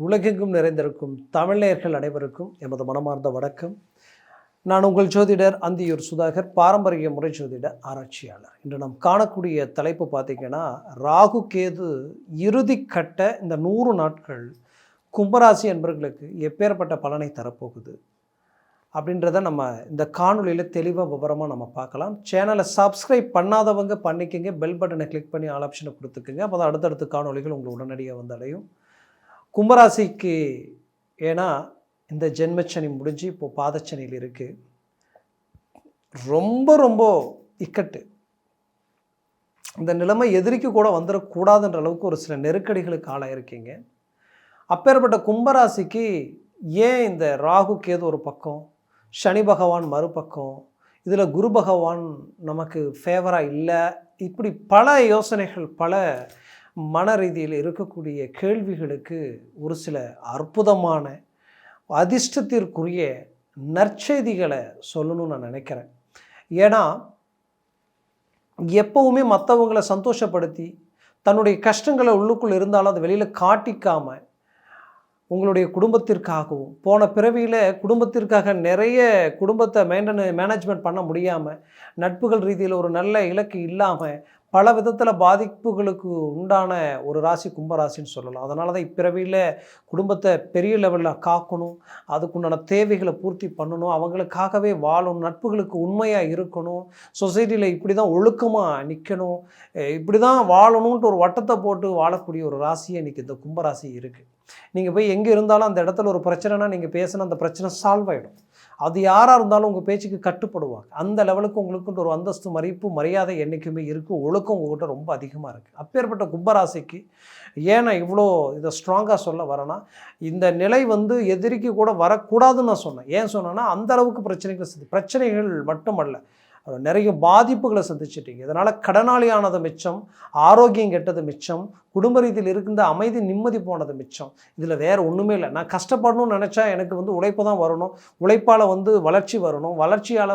உலகெங்கும் நிறைந்திருக்கும் தமிழ் நேயர்கள் அனைவருக்கும் எமது மனமார்ந்த வணக்கம். நான் உங்கள் ஜோதிடர் அந்தியூர் சுதாகர், பாரம்பரிய முறை ஜோதிட ஆராய்ச்சியாளர். இன்று நாம் காணக்கூடிய தலைப்பு பார்த்திங்கன்னா, ராகு கேது இறுதி கட்ட இந்த 100 நாட்கள் கும்பராசி என்பவர்களுக்கு எப்பேற்பட்ட பலனை தரப்போகுது அப்படின்றத நம்ம இந்த காணொலியில் தெளிவாக விவரமாக நம்ம பார்க்கலாம். சேனலை சப்ஸ்கிரைப் பண்ணாதவங்க பண்ணிக்கங்க, பெல் பட்டனை கிளிக் பண்ணி ஆல் ஆப்ஷனை கொடுத்துக்குங்க. அப்போ தான் அடுத்தடுத்த காணொலிகள் உங்களுக்கு உடனடியாக வந்து அடையும். கும்பராசிக்கு ஏன்னா இந்த ஜென்மச்சனி முடிஞ்சு இப்போது பாதச்சனியில் இருக்குது. ரொம்ப ரொம்ப இக்கட்டு. இந்த நிலைமை எதிரிக்கு கூட வந்துடக்கூடாதுன்ற அளவுக்கு ஒரு சில நெருக்கடிகளுக்கு ஆளாயிருக்கீங்க. அப்பேற்பட்ட கும்பராசிக்கு ஏன் இந்த ராகு கேது ஒரு பக்கம், சனி பகவான் மறுபக்கம், இதில் குரு பகவான் நமக்கு ஃபேவராக இல்லை, இப்படி பல யோசனைகள், பல மன ரீதியில் இருக்கக்கூடிய கேள்விகளுக்கு ஒரு சில அற்புதமான அதிர்ஷ்டத்திற்குரிய நற்செய்திகளை சொல்லணும்னு நான் நினைக்கிறேன். ஏன்னா எப்போவுமே மற்றவங்களை சந்தோஷப்படுத்தி தன்னுடைய கஷ்டங்களை உள்ளுக்குள்ளே இருந்தாலும் அதை வெளியில் காட்டிக்காமல் உங்களுடைய குடும்பத்திற்காகவும், போன பிறவியில் குடும்பத்திற்காக நிறைய குடும்பத்தை மேனேஜ்மெண்ட் பண்ண முடியாமல், நட்புகள் ரீதியில் ஒரு நல்ல இலக்கு இல்லாமல் பல விதத்தில் பாதிப்புகளுக்கு உண்டான ஒரு ராசி கும்பராசின்னு சொல்லலாம். அதனால தான் இப்பிறவியில் குடும்பத்தை பெரிய லெவலில் காக்கணும், அதுக்குண்டான தேவைகளை பூர்த்தி பண்ணணும், அவங்களுக்காகவே வாழணும், நட்புகளுக்கு உண்மையாக இருக்கணும், சொசைட்டியில் இப்படி தான் ஒழுக்கமாக நிற்கணும், இப்படி தான் வாழணுன்ட்டு ஒரு வட்டத்தை போட்டு வாழக்கூடிய ஒரு ராசியை இன்றைக்கி இந்த கும்பராசி இருக்குது. நீங்கள் போய் எங்கே இருந்தாலும் அந்த இடத்துல ஒரு பிரச்சனைனா நீங்கள் பேசினா அந்த பிரச்சனை சால்வ் ஆகிடும். அது யாராக இருந்தாலும் உங்கள் பேச்சுக்கு கட்டுப்படுவாங்க. அந்த லெவலுக்கு உங்களுக்குன்ற ஒரு அந்தஸ்து, மதிப்பு, மரியாதை என்றைக்குமே இருக்குது. ஒழுக்கம் உங்கள்கிட்ட ரொம்ப அதிகமாக இருக்குது. அப்பேற்பட்ட கும்பராசிக்கு ஏன்னா இவ்வளோ இதை ஸ்ட்ராங்காக சொல்ல வரேன்னா, இந்த நிலை எதிரிக்கு கூட வரக்கூடாதுன்னு நான் சொன்னேன். ஏன் சொன்னேன்னா, அந்த அளவுக்கு பிரச்சனைகள் மட்டுமல்ல, நிறைய பாதிப்புகளை சந்திச்சிட்டீங்க. இதனால் கடனாளியானது மிச்சம், ஆரோக்கியம் கெட்டது மிச்சம், குடும்ப ரீதியில் இருக்கின்ற அமைதி நிம்மதி போனது மிச்சம். இதில் வேறு ஒன்றுமே இல்லை. நான் கஷ்டப்படணும்னு நினச்சா எனக்கு உழைப்பு தான் வரணும், உழைப்பால் வளர்ச்சி வரணும், வளர்ச்சியால்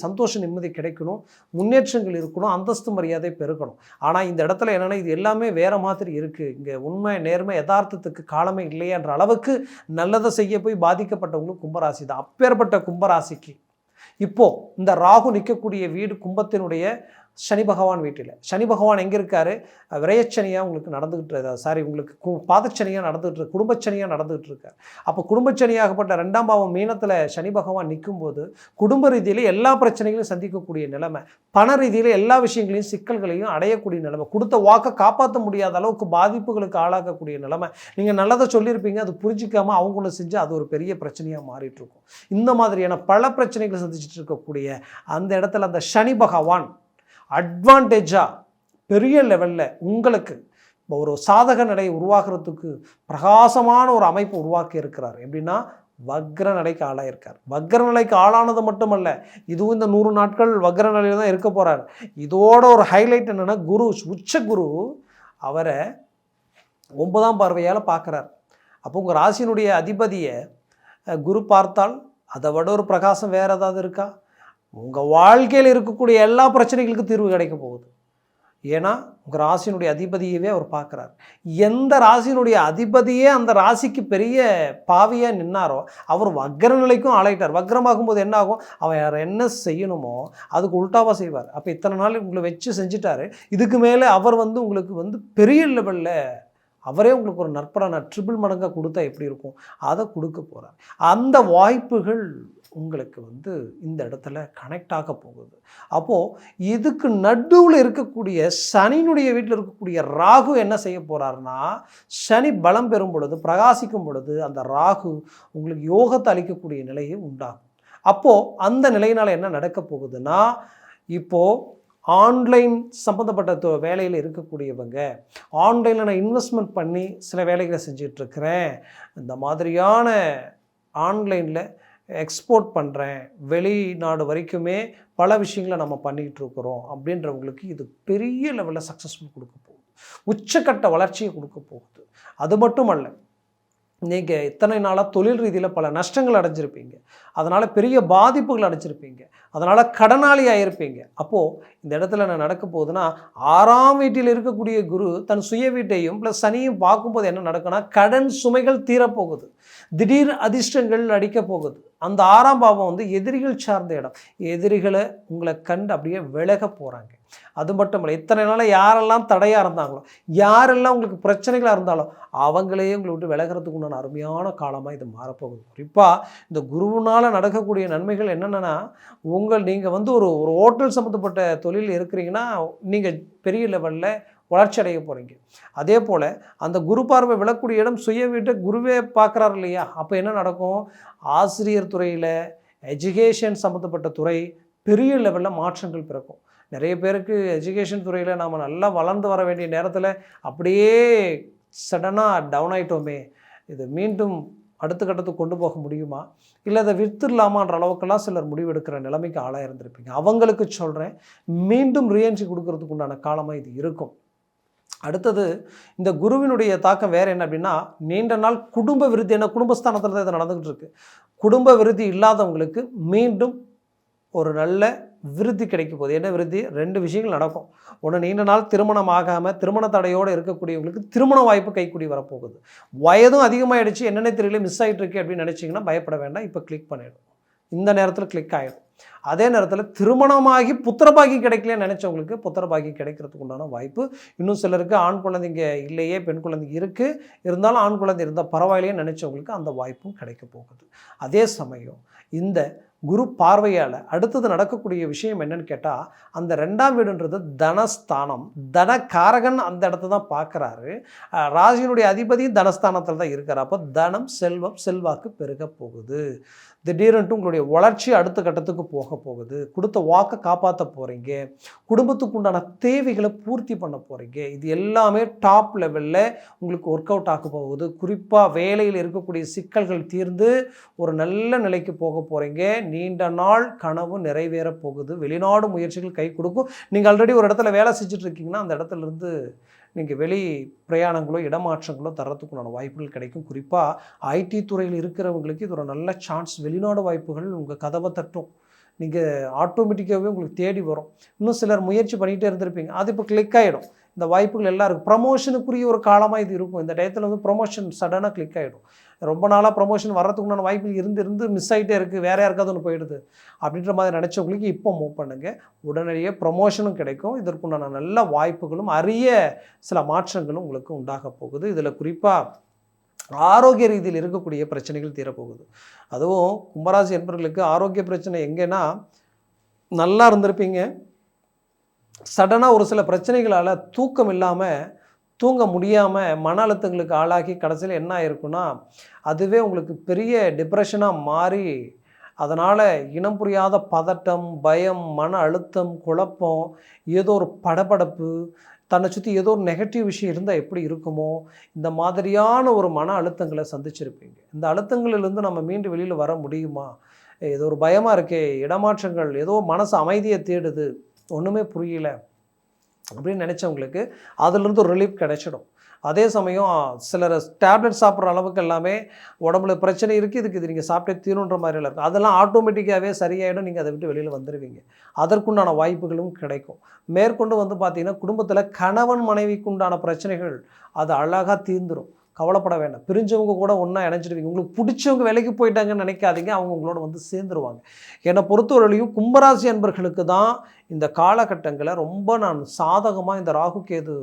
சந்தோஷ நிம்மதி கிடைக்கணும், முன்னேற்றங்கள் இருக்கணும், அந்தஸ்து மரியாதை பெருக்கணும். ஆனால் இந்த இடத்துல என்னென்னா, இது எல்லாமே வேறு மாதிரி இருக்குது. இங்கே உண்மை, நேர்மை, யதார்த்தத்துக்கு காலமே இல்லையான்ற அளவுக்கு நல்லதை செய்ய போய் பாதிக்கப்பட்டவங்களும் கும்பராசி தான். அப்பேற்பட்ட கும்பராசிக்கு இப்போது இந்த ராகு நிற்கக்கூடிய வீடு கும்பத்தினுடைய சனி பகவான் வீட்டில். சனி பகவான் எங்கே இருக்கார்? விரயச்சனியாக உங்களுக்கு நடந்துக்கிட்டு, உங்களுக்கு பாதச்சனியாக நடந்துகிட்டு, குடும்பச்சனியாக நடந்துகிட்டு இருக்கார். அப்போ குடும்பச்சனியாகப்பட்ட 2ஆம் பாவம் மீனத்தில் சனி பகவான் நிற்கும்போது குடும்ப ரீதியில் எல்லா பிரச்சனைகளையும் சந்திக்கக்கூடிய நிலைமை, பண ரீதியில் எல்லா விஷயங்களையும் சிக்கல்களையும் அடையக்கூடிய நிலைமை, கொடுத்த வாக்கை காப்பாற்ற முடியாத அளவுக்கு பாதிப்புகளுக்கு ஆளாக்கக்கூடிய நிலைமை. நீங்கள் நல்லதை சொல்லியிருப்பீங்க, அது புரிஞ்சிக்காமல் அவங்க ஒன்று செஞ்சு அது ஒரு பெரிய பிரச்சனையாக மாறிட்டுருக்கும். இந்த மாதிரியான பல பிரச்சனைகளை சந்திச்சுட்டு இருக்கக்கூடிய அந்த இடத்துல அந்த சனி பகவான் அட்வான்டேஜாக பெரிய லெவலில் உங்களுக்கு ஒரு சாதக நிலையை உருவாக்குறதுக்கு பிரகாசமான ஒரு அமைப்பு உருவாக்கி இருக்கிறார். எப்படின்னா, வக்ர நிலைக்கு ஆளாயிருக்கார். வக்ர நிலைக்கு ஆளானது மட்டுமல்ல, இதுவும் இந்த 100 நாட்கள் வக்ர நிலையில் தான் இருக்க போகிறார். இதோட ஒரு ஹைலைட் என்னென்னா, குரு, உச்ச குரு அவரை 9ஆம் பார்வையால் பார்க்குறார். அப்போ உங்கள் ராசியினுடைய அதிபதியை குரு பார்த்தால் அதை விட ஒரு பிரகாசம் வேறு ஏதாவது இருக்கா? உங்கள் வாழ்க்கையில் இருக்கக்கூடிய எல்லா பிரச்சனைகளுக்கும் தீர்வு கிடைக்க போகுது. ஏன்னா உங்கள் ராசியினுடைய அதிபதியவே அவர் பார்க்குறார். எந்த ராசியினுடைய அதிபதியே அந்த ராசிக்கு பெரிய பாவியாக நின்னாரோ அவர் வக்ர நிலைக்கும் ஆளாயிட்டார். வக்ரமாகும்போது என்ன ஆகும்? அவர் என்ன செய்யணுமோ அதுக்கு உல்டாவாக செய்வார். அப்போ இத்தனை நாள் உங்களை வச்சு செஞ்சுட்டாரு. இதுக்கு மேலே அவர் உங்களுக்கு பெரிய லெவலில் அவரே உங்களுக்கு ஒரு நற்பலனை ட்ரிபிள் மடங்காக கொடுத்தா எப்படி இருக்கும், அதை கொடுக்க போகிறார். அந்த வாய்ப்புகள் உங்களுக்கு இந்த இடத்துல கனெக்ட் ஆக போகுது. அப்போது இதுக்கு நடுவில் இருக்கக்கூடிய சனியினுடைய வீட்டில் இருக்கக்கூடிய ராகு என்ன செய்ய போகிறாருன்னா, சனி பலம் பெறும் பொழுது, பிரகாசிக்கும் பொழுது அந்த ராகு உங்களுக்கு யோகத்தை அளிக்கக்கூடிய நிலையை உண்டாகும். அப்போது அந்த நிலையினால் என்ன நடக்க போகுதுன்னா, இப்போது ஆன்லைன் சம்மந்தப்பட்ட வேலையில் இருக்கக்கூடியவங்க, ஆன்லைனில் நான் இன்வெஸ்ட்மெண்ட் பண்ணி சில வேலைகளை செஞ்சிட்ருக்கிறேன், இந்த மாதிரியான ஆன்லைனில் எக்ஸ்போர்ட் பண்ணுறேன், வெளிநாடு வரைக்குமே பல விஷயங்களை நம்ம பண்ணிகிட்ருக்குறோம் அப்படின்றவங்களுக்கு இது பெரிய லெவலில் சக்ஸஸ்ஃபுல் கொடுக்க போகுது, உச்சக்கட்ட வளர்ச்சியை கொடுக்க போகுது. அது மட்டும் அல்ல, நீங்கள் இத்தனை நாளாக தொழில் ரீதியில் பல நஷ்டங்கள் அடைஞ்சிருப்பீங்க, அதனால் பெரிய பாதிப்புகள் அடைஞ்சிருப்பீங்க, அதனால் கடனாளி ஆகிருப்பீங்க. அப்போது இந்த இடத்துல என்ன நடக்க போகுதுன்னா, 6ஆம் வீட்டில் இருக்கக்கூடிய குரு தன் சுய வீட்டையும் ப்ளஸ் சனியும் பார்க்கும்போது என்ன நடக்குன்னா, கடன் சுமைகள் தீரப்போகுது, திடீர் அதிர்ஷ்டங்கள் அடிக்க போகுது. அந்த 6ஆம் பாவம் வந்து எதிரிகள் சார்ந்த இடம். எதிரிகளை உங்களை கண்டு அப்படியே விலக போகிறாங்க. அது மட்டும் இல்லை, இத்தனை நாளாக யாரெல்லாம் தடையாக இருந்தாங்களோ, யாரெல்லாம் உங்களுக்கு பிரச்சனைகளாக இருந்தாலும் அவங்களையே உங்களை விட்டு விலகிறதுக்கு உண்டான அருமையான காலமாக இது மாறப்போகுது. குறிப்பாக இந்த குருவினால் நடக்கக்கூடிய நன்மைகள் என்னென்னா, நீங்கள் வந்து ஒரு ஒரு ஹோட்டல் சம்மந்தப்பட்ட தொழில் இருக்கிறீங்கன்னா நீங்கள் பெரிய லெவலில் வளர்ச்சி அடைய போகிறீங்க. அதே போல் அந்த குரு பார்வை விழக்கூடிய இடம் சுய வீட்டை குருவே பார்க்குறாரு இல்லையா? அப்போ என்ன நடக்கும்? ஆசிரியர் துறையில், எஜுகேஷன் சம்மந்தப்பட்ட துறை பெரிய லெவலில் மாற்றங்கள் பிறக்கும். நிறைய பேருக்கு எஜுகேஷன் துறையில் நாம் நல்லா வளர்ந்து வர வேண்டிய நேரத்தில் அப்படியே சடனாக டவுன் ஆகிட்டோமே, இது மீண்டும் அடுத்த கட்டத்துக்கு கொண்டு போக முடியுமா, இல்லை அதை விற்றுலாமான்ற அளவுக்கெல்லாம் சிலர் முடிவெடுக்கிற நிலைமைக்கு ஆளாக இருந்திருப்பீங்க. அவங்களுக்கு சொல்கிறேன், மீண்டும் ரீஎன்ட்ரி கொடுக்கறதுக்கு உண்டான காலமாக இது இருக்கும். அடுத்தது இந்த குருவினுடைய தாக்கம் வேறு என்ன அப்படின்னா, நீண்ட நாள் குடும்ப விருத்தி, என்ன குடும்பஸ்தானத்தில் தான் இது நடந்துக்கிட்டு இருக்கு. குடும்ப விருத்தி இல்லாதவங்களுக்கு மீண்டும் ஒரு நல்ல விருத்தி கிடைக்க போகுது. என்ன விருத்தி? 2 விஷயங்கள் நடக்கும். ஒன்று, நீண்ட நாள் திருமணம் ஆகாமல் திருமண தடையோடு இருக்கக்கூடியவங்களுக்கு திருமண வாய்ப்பு கைக்கூடி வரப்போகுது. வயதும் அதிகமாகிடுச்சு, என்னென்ன தெரியல மிஸ் ஆகிட்டு இருக்கு அப்படின்னு நினச்சிங்கன்னா பயப்பட வேண்டாம். இப்போ கிளிக் பண்ணிடும், இந்த நேரத்தில் கிளிக் ஆகிடும். அதே நேரத்தில் திருமணமாகி புத்திரபாகி கிடைக்கலன்னு நினச்சவங்களுக்கு புத்திரபாகி கிடைக்கிறதுக்கு உண்டான வாய்ப்பு. இன்னும் சிலருக்கு ஆண் குழந்தைங்க இல்லையே, பெண் குழந்தைங்க இருக்குது, இருந்தாலும் ஆண் குழந்தை இருந்தால் பரவாயில்லையே நினச்சவங்களுக்கு அந்த வாய்ப்பும் கிடைக்க போகுது. அதே சமயம் இந்த குரு பார்வையால் அடுத்தது நடக்கக்கூடிய விஷயம் என்னன்னு கேட்டால், அந்த 2ஆம் வீடுன்றது தனஸ்தானம், தனகாரகன் அந்த இடத்த தான் பார்க்குறாரு. ராசியினுடைய அதிபதியும் தனஸ்தானத்தில் தான் இருக்கார். அப்போ தனம், செல்வம், செல்வாக்கு பெருக போகுது. திடீரென்று உங்களுடைய வளர்ச்சி அடுத்த கட்டத்துக்கு போக போகுது. கொடுத்த வாக்கை காப்பாற்ற போகிறீங்க, குடும்பத்துக்கு உண்டான தேவைகளை பூர்த்தி பண்ண போகிறீங்க. இது எல்லாமே டாப் லெவலில் உங்களுக்கு ஒர்க் அவுட் ஆக போகுது. குறிப்பாக வேலையில் இருக்கக்கூடிய சிக்கல்கள் தீர்ந்து ஒரு நல்ல நிலைக்கு போக போகிறீங்க. நீண்ட நாள் கனவு நிறைவேற போகுது. வெளிநாடு முயற்சிகள் கை கொடுக்கும். நீங்கள் ஆல்ரெடி ஒரு இடத்துல வேலை செஞ்சுட்டு இருக்கீங்கன்னா அந்த இடத்துலேருந்து நீங்கள் வெளி பிரயாணங்களோ இடமாற்றங்களோ தரத்துக்குண்டான வாய்ப்புகள் கிடைக்கும். குறிப்பாக ஐடி துறையில் இருக்கிறவங்களுக்கு இது ஒரு நல்ல சான்ஸ். வெளிநாடு வாய்ப்புகள் உங்கள் கதவை தட்டும். நீங்கள் ஆட்டோமேட்டிக்காகவே உங்களுக்கு தேடி வரும். இன்னும் சிலர் முயற்சி பண்ணிகிட்டே இருந்திருப்பீங்க, அது இப்போ கிளிக் ஆகிடும். இந்த வாய்ப்புகள் எல்லாம் இருக்குது. ப்ரமோஷனுக்குரிய ஒரு காலமாக இது இருக்கும். இந்த டயத்தில் வந்து ப்ரமோஷன் சடனாக கிளிக் ஆகிடும். ரொம்ப நாளாக ப்ரமோஷன் வர்றதுக்குண்டான வாய்ப்புகள் இருந்து மிஸ் ஆகிட்டே இருக்குது, வேறு யாருக்காவது ஒன்று போயிடுது அப்படின்ற மாதிரி நினச்சவங்களுக்கு இப்போ மூவ் பண்ணுங்கள். உடனடியே ப்ரமோஷனும் கிடைக்கும். இதற்குண்டான நல்ல வாய்ப்புகளும் அரிய சில மாற்றங்களும் உங்களுக்கு உண்டாக போகுது. இதில் குறிப்பாக ஆரோக்கிய ரீதியில் இருக்கக்கூடிய பிரச்சனைகள் தீரப்போகுது. அதுவும் கும்பராசி என்பவர்களுக்கு ஆரோக்கிய பிரச்சனை எங்கேன்னா, நல்லா இருந்திருப்பீங்க, சடனாக ஒரு சில பிரச்சனைகளால் தூக்கம் இல்லாமல், தூங்க முடியாமல், மன அழுத்தங்களுக்கு ஆளாகி கடைசியில் என்ன ஆயிருக்குன்னா, அதுவே உங்களுக்கு பெரிய டிப்ரெஷனாக மாறி, அதனால் இனம் புரியாத பதட்டம், பயம், மன அழுத்தம், குழப்பம், ஏதோ ஒரு படபடப்பு, தன்னை சுற்றி ஏதோ ஒரு நெகட்டிவ் விஷயம் இருந்தால் எப்படி இருக்குமோ, இந்த மாதிரியான ஒரு மன அழுத்தங்களை சந்திச்சிருப்பீங்க. இந்த அழுத்தங்களிலிருந்து நம்ம மீண்டு வெளியில் வர முடியுமா, ஏதோ ஒரு பயமாக இருக்கே, இடமாற்றங்கள், ஏதோ மனசு அமைதியை தேடுது, ஒன்றுமே புரியல அப்படின்னு நினச்சவங்களுக்கு அதிலிருந்து ஒரு ரிலீஃப் கிடைச்சிடும். அதே சமயம் சிலர் டேப்லெட் சாப்பிட்ற அளவுக்கு எல்லாமே உடம்புல பிரச்சனை இருக்குது, இதுக்கு இது நீங்கள் சாப்பிட்டே தீருன்ற மாதிரிலாம் இருக்கும். அதெல்லாம் ஆட்டோமேட்டிக்காகவே சரியாயிடும். நீங்கள் அதை விட்டு வெளியில் வந்துடுவீங்க. அதற்குண்டான வாய்ப்புகளும் கிடைக்கும். மேற்கொண்டு வந்து பார்த்திங்கன்னா, குடும்பத்தில் கணவன் மனைவிக்கு உண்டான பிரச்சனைகள் அது அழகாக தீர்ந்துடும். கவலைப்பட வேண்டாம். பிரிஞ்சவங்க கூட ஒன்றா இணைஞ்சிடுவீங்க. உங்களுக்கு பிடிச்சவங்க வேலைக்கு போயிட்டாங்கன்னு நினைக்காதீங்க, அவங்க உங்களோட வந்து சேர்ந்துருவாங்க. என்னை பொறுத்தவரையிலையும் கும்பராசி அன்பர்களுக்கு தான் இந்த காலகட்டங்களை ரொம்ப நான் சாதகமாக இந்த ராகு கேது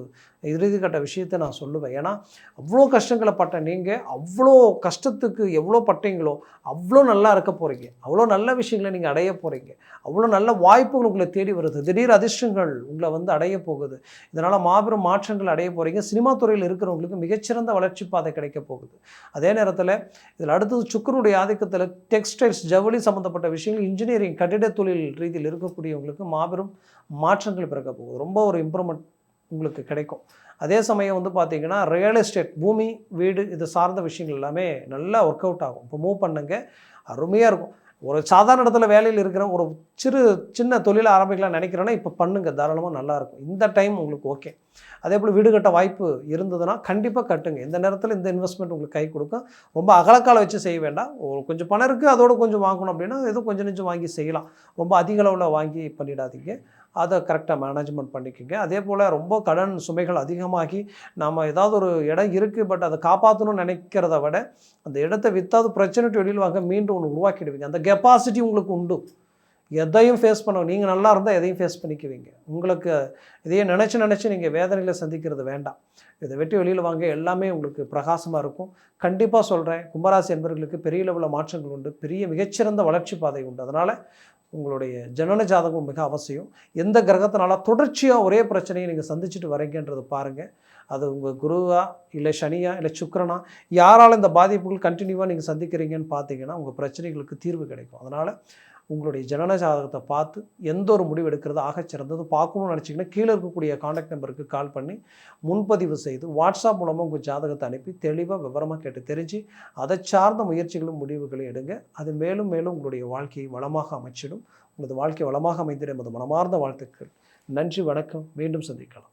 இறுதிக்கட்ட விஷயத்தை நான் சொல்லுவேன். ஏன்னா அவ்வளோ கஷ்டங்களை பட்ட நீங்கள் அவ்வளோ கஷ்டத்துக்கு எவ்வளோ பட்டீங்களோ அவ்வளோ நல்லா இருக்க போகிறீங்க. அவ்வளோ நல்ல விஷயங்களை நீங்கள் அடைய போகிறீங்க. அவ்வளோ நல்ல வாய்ப்புகள் உங்களை தேடி வருது. திடீர் அதிர்ஷ்டங்கள் உங்களை வந்து அடைய போகுது. இதனால் மாபெரும் மாற்றங்கள் அடைய போகிறீங்க. சினிமா துறையில் இருக்கிறவங்களுக்கு மிகச்சிறந்த வளர்ச்சி பாதை கிடைக்க போகுது. அதே நேரத்தில் இதில் அடுத்தது சுக்கிரனுடைய ஆதிக்கத்தில் டெக்ஸ்டைல்ஸ், ஜவுளி சம்மந்தப்பட்ட விஷயங்கள், இன்ஜினியரிங், கட்டிட தொழில் ரீதியில் இருக்கக்கூடியவங்களுக்கு மாபெரும் மாற்றங்கள் பிறக்க போகுது. ரொம்ப ஒரு இம்ப்ரூவ்மெண்ட் உங்களுக்கு கிடைக்கும். அதே சமயம் வந்து பார்த்திங்கன்னா, ரியல் எஸ்டேட், பூமி, வீடு இது சார்ந்த விஷயங்கள் எல்லாமே நல்லா ஒர்க் அவுட் ஆகும். இப்போ மூவ் பண்ணுங்க, அருமையாக இருக்கும். ஒரு சாதாரண இடத்துல வேலையில் இருக்கிற ஒரு சின்ன தொழிலை ஆரம்பிக்கலாம் நினைக்கிறேன்னா இப்போ பண்ணுங்கள், தாராளமாக நல்லாயிருக்கும். இந்த டைம் உங்களுக்கு ஓகே. அதே போல் வீடு கட்ட வாய்ப்பு இருந்ததுன்னா கண்டிப்பாக கட்டுங்க. இந்த நேரத்தில் இந்த இன்வெஸ்ட்மெண்ட் உங்களுக்கு கை கொடுக்கும். ரொம்ப அகலக்கால வச்சு செய்ய வேண்டாம். ஒரு கொஞ்சம் பணம் இருக்குது, அதோட கொஞ்சம் வாங்கணும் அப்படின்னா ஏதோ கொஞ்சம் நெஞ்சம் வாங்கி செய்யலாம். ரொம்ப அதிக அளவில் வாங்கி பண்ணிடாதீங்க. அதை கரெக்டாக மேனேஜ்மெண்ட் பண்ணிக்கோங்க. அதே போல் ரொம்ப கடன் சுமைகள் அதிகமாகி நம்ம ஏதாவது ஒரு இடம் இருக்குது பட் அதை காப்பாற்றணும்னு நினைக்கிறத விட அந்த இடத்த விற்றாது பிரச்சனை வெளியில் வாங்க மீண்டும் ஒன்று உருவாக்கிடுவீங்க. அந்த கெப்பாசிட்டி உங்களுக்கு உண்டு. எதையும் ஃபேஸ் பண்ண நீங்கள் நல்லா இருந்தால் எதையும் ஃபேஸ் பண்ணிக்குவீங்க. உங்களுக்கு இதையே நினச்சி நீங்கள் வேதனையில் சந்திக்கிறது வேண்டாம். இதை வெட்டி வெளியில் வாங்க, எல்லாமே உங்களுக்கு பிரகாசமாக இருக்கும். கண்டிப்பாக சொல்கிறேன், கும்பராசி என்பவர்களுக்கு பெரிய லெவலில் மாற்றங்கள் உண்டு, பெரிய மிகச்சிறந்த வளர்ச்சி பாதை உண்டு. அதனால் உங்களுடைய ஜனன ஜாதகம் மிக அவசியம். எந்த கிரகத்தினால தொடர்ச்சியாக ஒரே பிரச்சனையை நீங்கள் சந்திச்சுட்டு வரீங்கன்றதை பாருங்கள். அது உங்கள் குருவா இல்லை சனியா இல்லை சுக்கிரனா, யாரால் இந்த பாதிப்புகள் கண்டினியூவாக நீங்கள் சந்திக்கிறீங்கன்னு பார்த்தீங்கன்னா உங்கள் பிரச்சனைகளுக்கு தீர்வு கிடைக்கும். அதனால் உங்களுடைய ஜனன ஜாதகத்தை பார்த்து எந்த ஒரு முடிவு எடுக்கிறது ஆகச்சிறந்தது. பார்க்கணும்னு நினச்சிங்கன்னா கீழே இருக்கக்கூடிய காண்டாக்ட் நம்பருக்கு கால் பண்ணி முன்பதிவு செய்து வாட்ஸ்அப் மூலமாக உங்கள் ஜாதகத்தை அனுப்பி தெளிவாக விவரமாக கேட்டு தெரிஞ்சு அதை சார்ந்த முயற்சிகளும் முடிவுகளும் எடுங்க. அது மேலும் மேலும் உங்களுடைய வாழ்க்கையை வளமாக அமைச்சிடும். உங்களது வாழ்க்கை வளமாக அமைந்திட என்பது மனமார்ந்த வாழ்த்துக்கள். நன்றி, வணக்கம். மீண்டும் சந்திக்கலாம்.